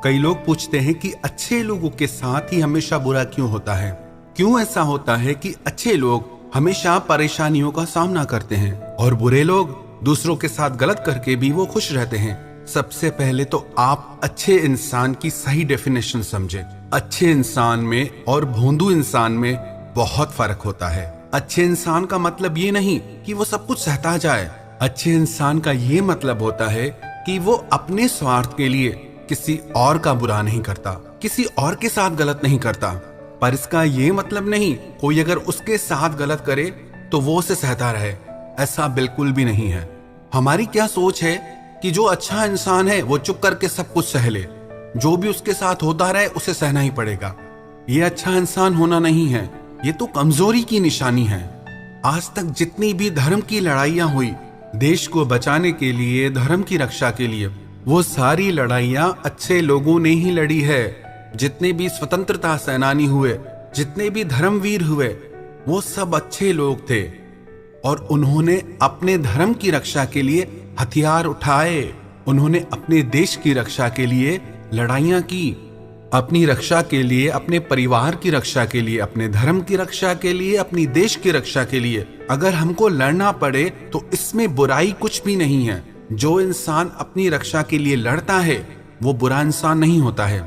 कई लोग पूछते हैं कि अच्छे लोगों के साथ ही हमेशा बुरा क्यों होता है। क्यों ऐसा होता है कि अच्छे लोग हमेशा परेशानियों का सामना करते हैं और बुरे लोग दूसरों के साथ गलत करके भी वो खुश रहते हैं। सबसे पहले तो आप अच्छे इंसान की सही डेफिनेशन समझे। अच्छे इंसान में और भोंदू इंसान में बहुत फर्क होता है। अच्छे इंसान का मतलब ये नहीं कि वो सब कुछ सहता जाए। अच्छे इंसान का ये मतलब होता है कि वो अपने स्वार्थ के लिए किसी और का बुरा नहीं करता, किसी और के साथ गलत नहीं करता। पर इसका ये मतलब नहीं कोई अगर उसके साथ गलत करे तो वो उसे सहता रहे। ऐसा बिल्कुल भी नहीं है। हमारी क्या सोच है कि जो अच्छा इंसान है वो चुप करके सब कुछ सह ले, जो भी उसके साथ होता रहे उसे सहना ही पड़ेगा। ये अच्छा इंसान होना नहीं है, ये तो कमजोरी की निशानी है। आज तक जितनी भी धर्म की लड़ाइयां हुई देश को बचाने के लिए, धर्म की रक्षा के लिए, वो सारी लड़ाइयां अच्छे लोगों ने ही लड़ी है। जितने भी स्वतंत्रता सेनानी हुए, जितने भी धर्मवीर हुए, वो सब अच्छे लोग थे और उन्होंने अपने धर्म की रक्षा के लिए हथियार उठाए। उन्होंने अपने देश की रक्षा के लिए लड़ाइयां की, अपनी रक्षा के लिए, अपने परिवार की रक्षा के लिए, अपने धर्म की रक्षा के लिए, अपनी देश की रक्षा के लिए। अगर हमको लड़ना पड़े तो इसमें बुराई कुछ भी नहीं है। जो इंसान अपनी रक्षा के लिए लड़ता है वो बुरा इंसान नहीं होता है।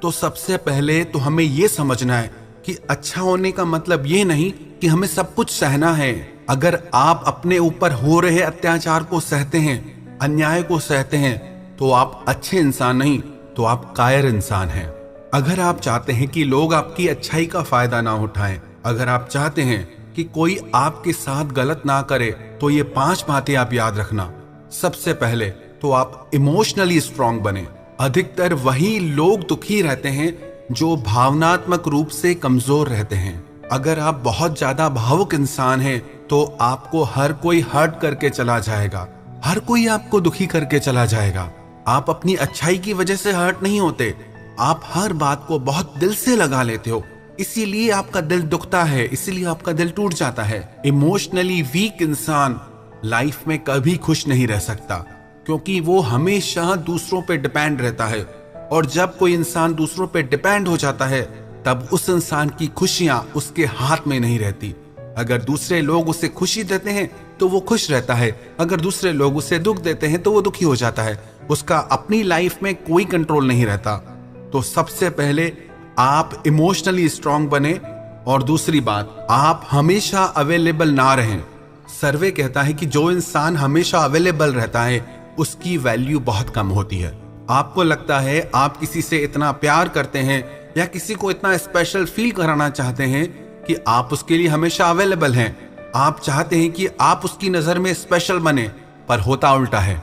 तो सबसे पहले तो हमें ये समझना है कि अच्छा होने का मतलब ये नहीं कि हमें सब कुछ सहना है। अगर आप अपने ऊपर हो रहे अत्याचार को सहते हैं, अन्याय को सहते हैं, तो आप अच्छे इंसान नहीं, तो आप कायर इंसान हैं। अगर आप चाहते हैं कि लोग आपकी अच्छाई का फायदा ना उठाएं, अगर आप चाहते हैं कि कोई आपके साथ गलत ना करे, तो ये 5 बातें आप याद रखना। सबसे पहले तो आप इमोशनली स्ट्रांग बने। अधिकतर वही लोग दुखी रहते हैं जो भावनात्मक रूप से कमजोर रहते हैं। अगर आप बहुत ज्यादा भावुक इंसान हैं तो आपको हर कोई हर्ट करके चला जाएगा, हर कोई आपको दुखी करके चला जाएगा। आप अपनी अच्छाई की वजह से हर्ट नहीं होते, आप हर बात को बहुत दिल से लगा लेते हो, इसीलिए आपका दिल दुखता है, इसीलिए आपका दिल टूट जाता है। इमोशनली वीक इंसान लाइफ में कभी खुश नहीं रह सकता, क्योंकि वो हमेशा दूसरों पे डिपेंड रहता है। और जब कोई इंसान दूसरों पे डिपेंड हो जाता है तब उस इंसान की खुशियां उसके हाथ में नहीं रहती। अगर दूसरे लोग उसे खुशी देते हैं तो वो खुश रहता है, अगर दूसरे लोग उसे दुख देते हैं तो वो दुखी हो जाता है। उसका अपनी लाइफ में कोई कंट्रोल नहीं रहता। तो सबसे पहले आप इमोशनली स्ट्रांग बने। और दूसरी बात, आप हमेशा अवेलेबल ना रहें। सर्वे कहता है कि जो इंसान हमेशा अवेलेबल रहता है उसकी वैल्यू बहुत कम होती है। आपको लगता है आप किसी से इतना प्यार करते हैं या किसी को इतना स्पेशल फील कराना चाहते हैं कि आप उसके लिए हमेशा अवेलेबल हैं। आप चाहते हैं कि आप उसकी नजर में स्पेशल बने, पर होता उल्टा है।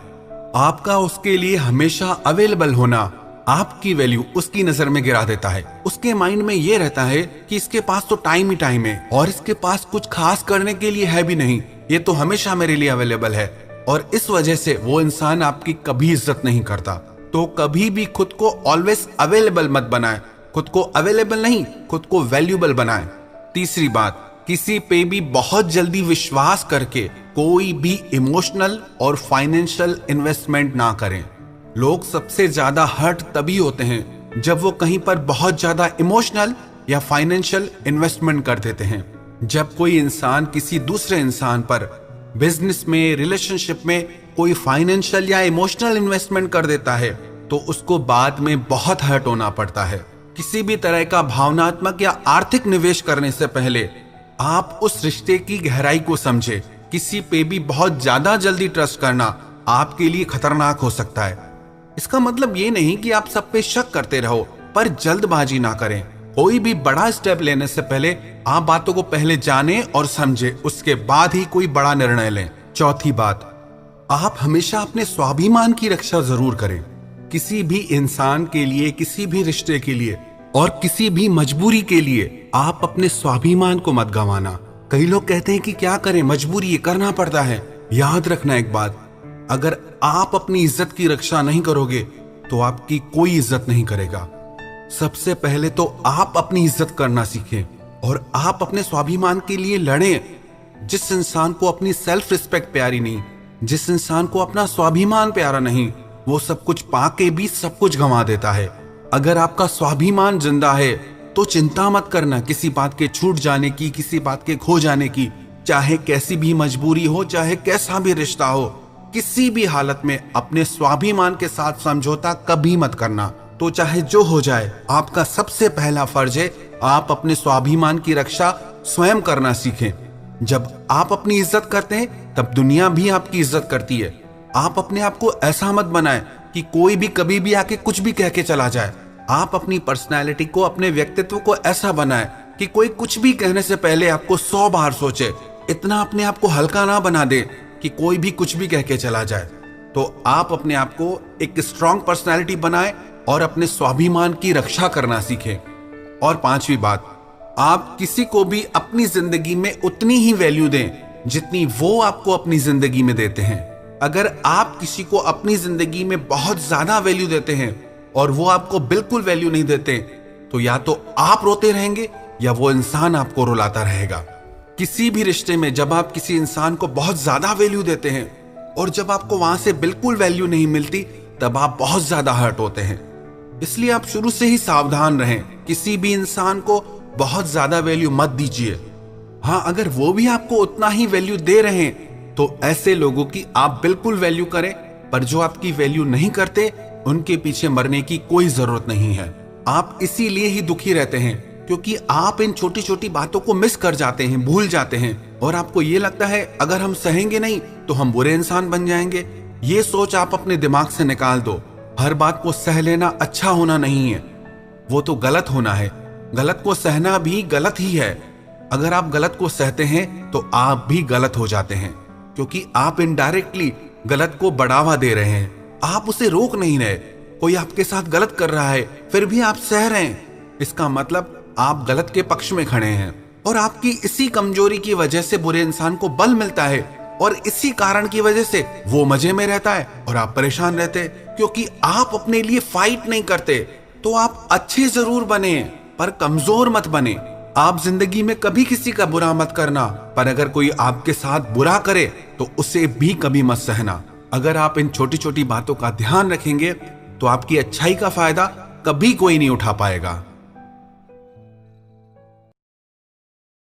आपका उसके लिए हमेशा अवेलेबल होना आपकी वैल्यू उसकी नजर में गिरा देता है। उसके माइंड में ये रहता है कि इसके पास तो टाइम ही टाइम है और इसके पास कुछ खास करने के लिए है भी नहीं, ये तो हमेशा मेरे लिए अवेलेबल है। और इस वजह से वो इंसान आपकी कभी इज्जत नहीं करता। तो कभी भी खुद को ऑलवेज अवेलेबल मत बनाए। खुद को अवेलेबल नहीं, खुद को वैल्यूबल बनाए। तीसरी बात, किसी पे भी बहुत जल्दी विश्वास करके कोई भी इमोशनल और फाइनेंशियल इन्वेस्टमेंट ना करें। लोग सबसे ज्यादा हर्ट तभी होते हैं जब वो कहीं पर बहुत ज्यादा इमोशनल या फाइनेंशियल इन्वेस्टमेंट कर देते हैं। जब कोई इंसान किसी दूसरे इंसान पर बिजनेस में, रिलेशनशिप में कोई फाइनेंशियल या इमोशनल इन्वेस्टमेंट कर देता है तो उसको बाद में बहुत हर्ट होना पड़ता है। किसी भी तरह का भावनात्मक या आर्थिक निवेश करने से पहले आप उस रिश्ते की गहराई को समझे। किसी पे भी बहुत ज्यादा जल्दी ट्रस्ट करना आपके लिए खतरनाक हो सकता है। इसका मतलब ये नहीं कि आप सब पे शक करते रहो, पर जल्दबाजी ना करें। कोई भी बड़ा स्टेप लेने से पहले आप बातों को पहले जाने और समझे, उसके बाद ही कोई बड़ा निर्णय लें। चौथी बात, आप हमेशा अपने स्वाभिमान की रक्षा जरूर करें। किसी भी इंसान के लिए, किसी भी रिश्ते के लिए और किसी भी मजबूरी के लिए आप अपने स्वाभिमान को मत गंवाना। कई लोग कहते हैं कि क्या करें, मजबूरी, ये करना पड़ता है। याद रखना एक बात, अगर आप अपनी इज्जत की रक्षा नहीं करोगे तो आपकी कोई इज्जत नहीं करेगा। सबसे पहले तो आप अपनी इज्जत करना सीखें और आप अपने स्वाभिमान के लिए लड़ें। जिस इंसान को अपनी सेल्फ रिस्पेक्ट प्यारी नहीं, जिस इंसान को अपना स्वाभिमान प्यारा नहीं, वो सब कुछ पाके भी सब कुछ गंवा देता है। अगर आपका स्वाभिमान जिंदा है तो चिंता मत करना किसी बात के छूट जाने की, किसी बात के खो जाने की। चाहे कैसी भी मजबूरी हो, चाहे कैसा भी रिश्ता हो, किसी भी हालत में अपने स्वाभिमान के साथ समझौता कभी मत करना। तो चाहे जो हो जाए, आपका सबसे पहला फर्ज है आप अपने स्वाभिमान की रक्षा स्वयं करना सीखें। जब आप अपनी इज्जत करते हैं तब दुनिया भी आपकी इज्जत करती है। आप अपने आप को ऐसा मत बनाएं कि कोई भी कभी भी आके कुछ भी कह के चला जाए। आप अपनी पर्सनैलिटी को, अपने व्यक्तित्व को ऐसा बनाएं कि कोई कुछ भी कहने से पहले आपको 100 बार सोचे। इतना अपने आप को हल्का ना बना दे कि कोई भी कुछ भी कह के चला जाए। तो आप अपने आप को एक स्ट्रांग पर्सनैलिटी बनाएं और अपने स्वाभिमान की रक्षा करना सीखें। और पांचवी बात, आप किसी को भी अपनी जिंदगी में उतनी ही वैल्यू दें जितनी वो आपको अपनी जिंदगी में देते हैं। अगर आप किसी को अपनी जिंदगी में बहुत ज्यादा वैल्यू देते हैं और वो आपको बिल्कुल वैल्यू नहीं देते, तो या तो आप रोते रहेंगे या वो इंसान आपको रुलाता रहेगा। किसी भी रिश्ते में जब आप किसी इंसान को बहुत ज्यादा वैल्यू देते हैं और जब आपको वहां से बिल्कुल वैल्यू नहीं मिलती, तब आप बहुत ज्यादा हर्ट होते हैं। इसलिए आप शुरू से ही सावधान रहें, किसी भी इंसान को बहुत ज्यादा वैल्यू मत दीजिए। हाँ, अगर वो भी आपको उतना ही वैल्यू दे रहे हैं तो ऐसे लोगों की आप बिल्कुल वैल्यू करें, पर जो आपकी वैल्यू नहीं करते उनके पीछे मरने की कोई जरूरत नहीं है। आप इसीलिए ही दुखी रहते हैं क्योंकि आप इन छोटी छोटी बातों को मिस कर जाते हैं, भूल जाते हैं, और आपको ये लगता है अगर हम सहेंगे नहीं तो हम बुरे इंसान बन जाएंगे। ये सोच आप अपने दिमाग से निकाल दो। हर बात को सह लेना अच्छा होना नहीं है, वो तो गलत होना है। गलत को सहना भी गलत ही है। अगर आप गलत को सहते हैं तो आप भी गलत हो जाते हैं, क्योंकि आप इनडायरेक्टली गलत को बढ़ावा दे रहे हैं। आप उसे रोक नहीं रहे। कोई आपके साथ गलत कर रहा है फिर भी आप सह रहे हैं, इसका मतलब आप गलत के पक्ष में खड़े हैं। और आपकी इसी कमजोरी की वजह से बुरे इंसान को बल मिलता है, और इसी कारण की वजह से वो मजे में रहता है और आप परेशान रहते हैं, क्योंकि आप अपने लिए फाइट नहीं करते। तो आप अच्छे जरूर बने पर कमजोर मत बने। आप जिंदगी में कभी किसी का बुरा मत करना, पर अगर कोई आपके साथ बुरा करे तो उसे भी कभी मत सहना। अगर आप इन छोटी छोटी बातों का ध्यान रखेंगे तो आपकी अच्छाई का फायदा कभी कोई नहीं उठा पाएगा।